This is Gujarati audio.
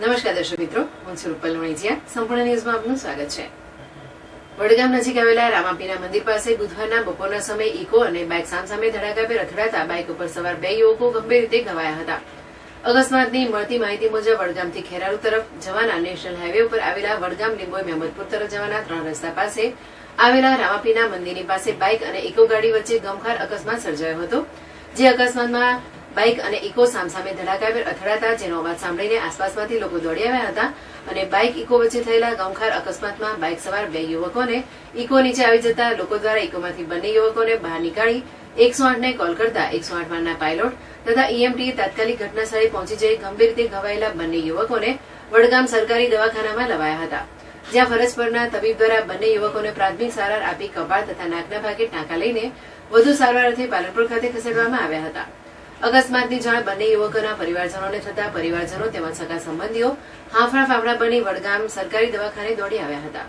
નમસ્કાર દર્શક મિત્રો, હું છું રૂપલ વણિજિયા. સંપૂર્ણ ન્યૂઝમાં આપનું સ્વાગત છે. વડગામ નજીક આવેલા રામાપીના મંદિર પાસે બુધવારના બપોરના સમયે ઇકો અને બાઇક સામસામે ધડાકાભેર અથડાતા બાઇક ઉપર સવાર બે યુવકો ગંભીર રીતે ઘવાયા હતા. અકસ્માતની મળતી માહિતી મુજબ વડગામથી ખેરાલુ તરફ જવાના નેશનલ હાઈવે ઉપર આવેલા વડગામ લીંબોઈ મહેમદપુર તરફ જવાના 3 રસ્તા પાસે આવેલા રામાપીના મંદિરની પાસે બાઇક અને ઇકો ગાડી વચ્ચે ગમખાર અકસ્માત સર્જાયો હતો. જે અકસ્માતમાં બાઇક અને ઇકો સામસામે ધડાકાભેર અથડાતા જેનો અવાજ સાંભળીને આસપાસમાંથી લોકો દોડી આવ્યા હતા અને બાઇક ઇકો વચ્ચે થયેલા ગમખાર અકસ્માતમાં બાઇક સવાર બે યુવકોને ઇકો નીચે આવી જતા લોકો દ્વારા ઇકોમાંથી બંને યુવકોને બહાર નીકાળી 108ને કોલ કરતા 108 પાયલોટ તથા ઈએમટીએ તાત્કાલિક ઘટનાસ્થળે પહોંચી જઈ ગંભીર રીતે ઘવાયેલા બંને યુવકોને વડગામ સરકારી દવાખાનામાં લવાયા હતા. જ્યાં ફરજ પરના તબીબ દ્વારા બંને યુવકોને પ્રાથમિક સારવાર આપી કપાળ તથા નાકના ભાગે ટાંકા લઈને વધુ સારવાર અર્થે પાલનપુર ખાતે ખસેડવામાં આવ્યા હતા. અકસ્માતની જાણ બંને યુવકોના પરિવારજનોને થતા પરિવારજનો તેમજ સગા સંબંધીઓ હાંફળા ફાંફડા બની વડગામ સરકારી દવાખાને દોડી આવ્યા હતા.